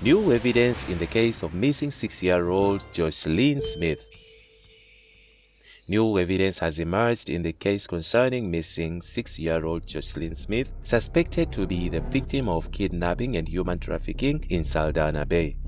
New evidence in the case of missing 6-year-old Joshlin Smith. New evidence has emerged in the case concerning missing 6-year-old Joslin Smith, suspected to be the victim of kidnapping and human trafficking in Saldanha Bay.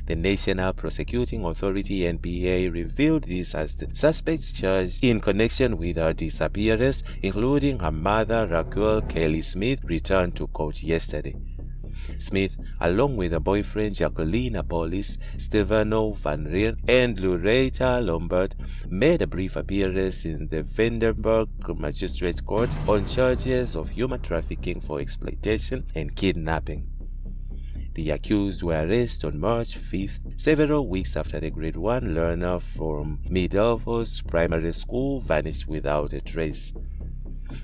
The National Prosecuting Authority (NPA) revealed this as the suspects charged in connection with her disappearance, including her mother Raquel Kelly Smith, returned to court yesterday. Smith, along with her boyfriend Jacqueline Apollis, Stefano Van Riel, and Loretta Lombard, made a brief appearance in the Vandenberg Magistrates Court on charges of human trafficking for exploitation and kidnapping. The accused were arrested on March 5th, several weeks after the grade 1 learner from Middelfos Primary School vanished without a trace.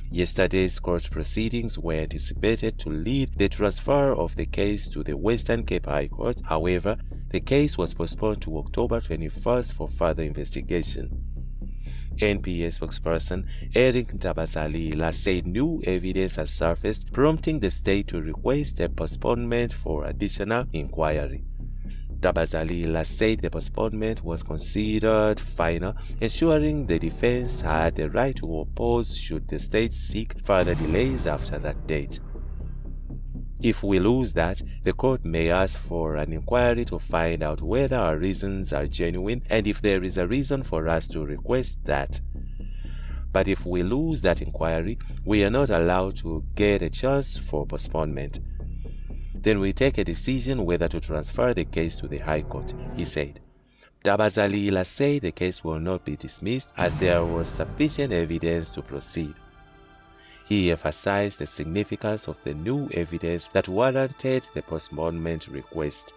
Yesterday's court proceedings were anticipated to lead the transfer of the case to the Western Cape High Court. However, the case was postponed to October 21st for further investigation. NPA spokesperson Eric Ntabazalila said new evidence has surfaced, prompting the state to request a postponement for additional inquiry. Ntabazalila said the postponement was considered final, ensuring the defense had the right to oppose should the state seek further delays after that date. If we lose that, the court may ask for an inquiry to find out whether our reasons are genuine and if there is a reason for us to request that. But if we lose that inquiry, we are not allowed to get a chance for postponement. Then we take a decision whether to transfer the case to the High Court, he said. Ntabazalila said the case will not be dismissed as there was sufficient evidence to proceed. He emphasized the significance of the new evidence that warranted the postponement request.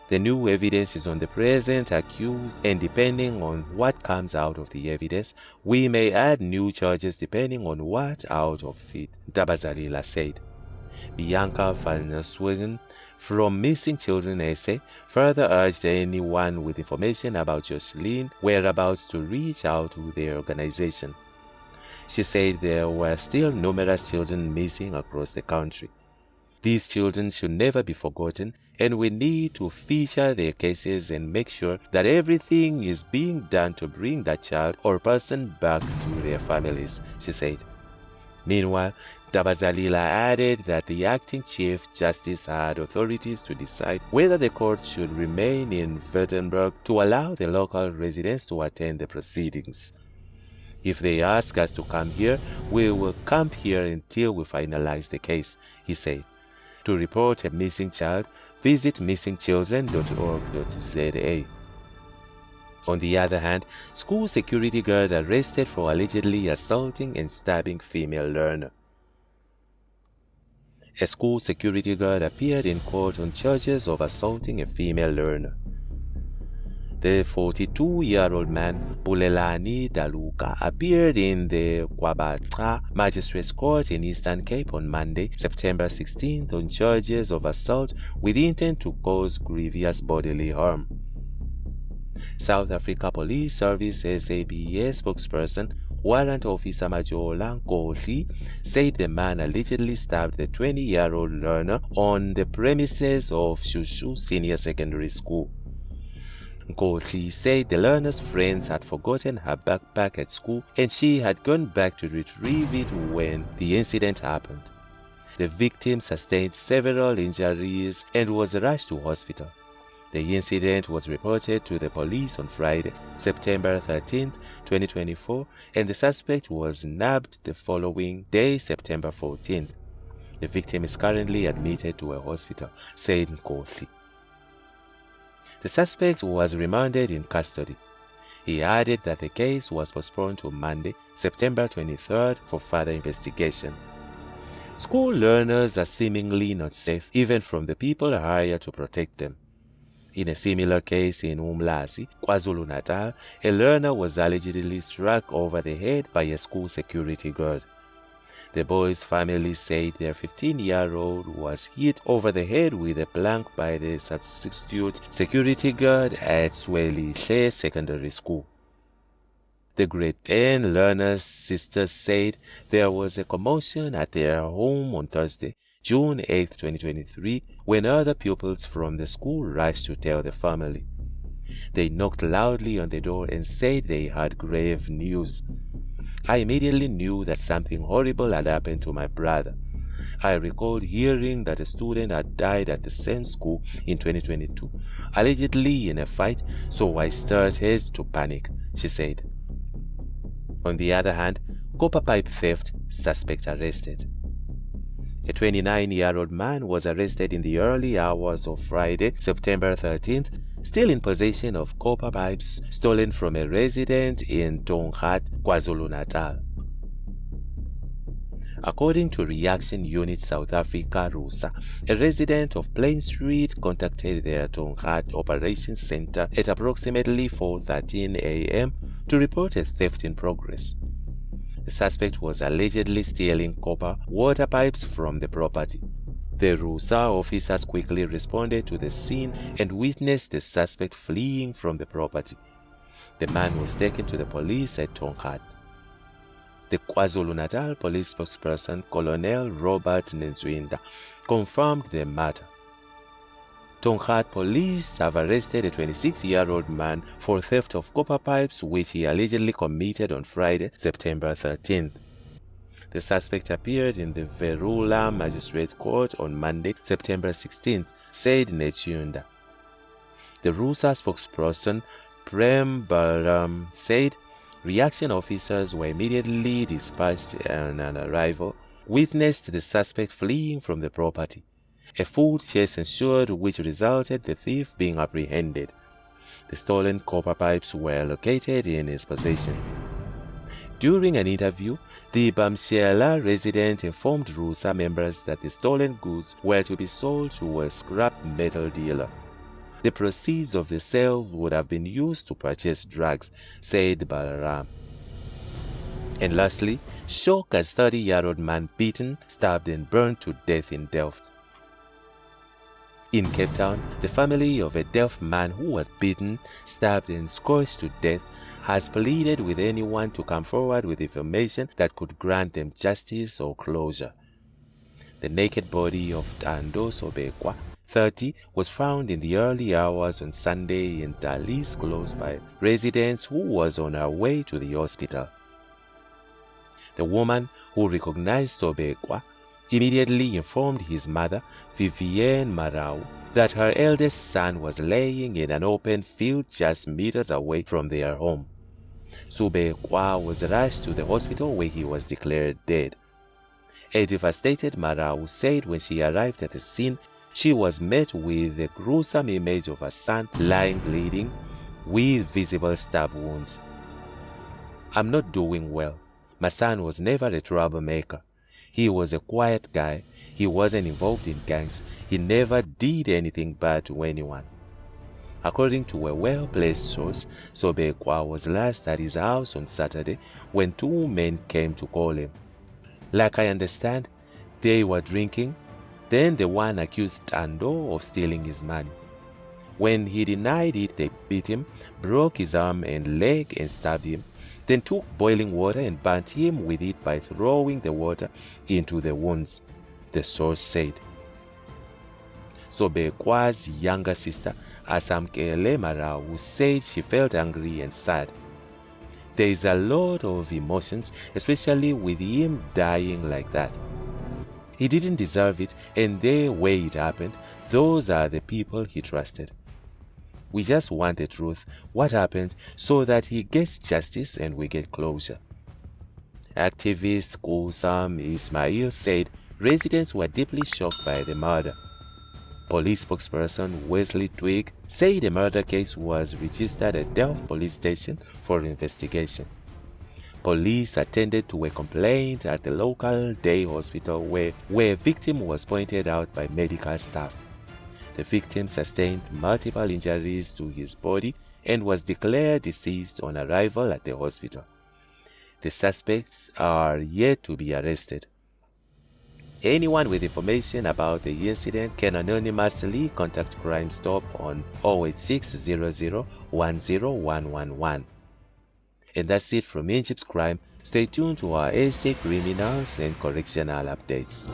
The new evidence is on the present accused, and depending on what comes out of the evidence, we may add new charges depending on what out of it, Ntabazalila said. Bianca van Swingen from Missing Children SA further urged anyone with information about Joslin whereabouts to reach out to their organization. She said there were still numerous children missing across the country. These children should never be forgotten, and we need to feature their cases and make sure that everything is being done to bring that child or person back to their families, she said. Meanwhile, Ntabazalila added that the acting Chief Justice had authorities to decide whether the court should remain in Vandenberg to allow the local residents to attend the proceedings. If they ask us to come here, we will camp here until we finalize the case, he said. To report a missing child, visit missingchildren.org.za. On the other hand, school security guard arrested for allegedly assaulting and stabbing female learner. A school security guard appeared in court on charges of assaulting a female learner. The 42-year-old man, Bulelani Daluka, appeared in the Kwabacha Magistrates Court in Eastern Cape on Monday, September 16th on charges of assault with intent to cause grievous bodily harm. South Africa Police Service SABS spokesperson Warrant Officer Majola Nkohli said the man allegedly stabbed the 20-year-old learner on the premises of Shushu Senior Secondary School. Nkohli said the learner's friends had forgotten her backpack at school and she had gone back to retrieve it when the incident happened. The victim sustained several injuries and was rushed to hospital. The incident was reported to the police on Friday, September 13, 2024, and the suspect was nabbed the following day, September 14th. The victim is currently admitted to a hospital, said Nkohli. The suspect was remanded in custody. He added that the case was postponed to Monday, September 23rd, for further investigation. School learners are seemingly not safe, even from the people hired to protect them. In a similar case in Umlazi, KwaZulu-Natal, a learner was allegedly struck over the head by a school security guard. The boy's family said their 15-year-old was hit over the head with a plank by the substitute security guard at Swelihle Secondary School. The grade 10 learner's sister said there was a commotion at their home on Thursday. June 8, 2023, when other pupils from the school rushed to tell the family. They knocked loudly on the door and said they had grave news. I immediately knew that something horrible had happened to my brother. I recalled hearing that a student had died at the same school in 2022, allegedly in a fight, so I started to panic, she said. On the other hand, copper pipe theft suspect arrested. A 29-year-old man was arrested in the early hours of Friday, September 13th, still in possession of copper pipes stolen from a resident in Tonghat, KwaZulu-Natal. According to Reaction Unit South Africa, RUSA, a resident of Plain Street contacted their Tonghat Operations Center at approximately 4:13 a.m. to report a theft in progress. The suspect was allegedly stealing copper water pipes from the property. The RUSA officers quickly responded to the scene and witnessed the suspect fleeing from the property. The man was taken to the police at Tonghat. The KwaZulu-Natal police spokesperson, Colonel Robert Nzwinda, confirmed the matter. Tonghat police have arrested a 26-year-old man for theft of copper pipes which he allegedly committed on Friday, September 13th. The suspect appeared in the Verula Magistrate Court on Monday, September 16th, said Nechunda. The RUSA spokesperson, Prem Balaram, said reaction officers were immediately dispatched and on arrival witnessed the suspect fleeing from the property. A full chase ensued, which resulted the thief being apprehended. The stolen copper pipes were located in his possession. During an interview, the Bamshela resident informed RUSA members that the stolen goods were to be sold to a scrap metal dealer. The proceeds of the sale would have been used to purchase drugs, said Balaram. And lastly, shock as 30-year-old man beaten, stabbed and burned to death in Delft. In Cape Town, the family of a deaf man who was beaten, stabbed and scorched to death has pleaded with anyone to come forward with information that could grant them justice or closure. The naked body of Tando Sobekwa, 30, was found in the early hours on Sunday in Dalis close by residents who was on her way to the hospital. The woman, who recognized Sobekwa, immediately informed his mother, Vivienne Marau, that her eldest son was laying in an open field just meters away from their home. Sobekwa was rushed to the hospital where he was declared dead. A devastated Marau said when she arrived at the scene, she was met with a gruesome image of her son lying bleeding with visible stab wounds. "I'm not doing well. My son was never a troublemaker. He was a quiet guy. He wasn't involved in gangs. He never did anything bad to anyone." According to a well-placed source, Sobekwa was last at his house on Saturday when two men came to call him. Like I understand, they were drinking. Then the one accused Tando of stealing his money. When he denied it, they beat him, broke his arm and leg and stabbed him, then took boiling water and burnt him with it by throwing the water into the wounds, the source said. Sobekwa's younger sister, Asamkele Marau, said she felt angry and sad. There is a lot of emotions, especially with him dying like that. He didn't deserve it, and the way it happened, those are the people he trusted. We just want the truth, what happened, so that he gets justice and we get closure. Activist Kusam Ismail said residents were deeply shocked by the murder. Police spokesperson Wesley Twig said the murder case was registered at Delft Police Station for investigation. Police attended to a complaint at the local day hospital where a victim was pointed out by medical staff. The victim sustained multiple injuries to his body and was declared deceased on arrival at the hospital. The suspects are yet to be arrested. Anyone with information about the incident can anonymously contact Crime Stop on 08600 10111. And that's it from INJIBS Crime. Stay tuned to our essay, criminals and correctional updates.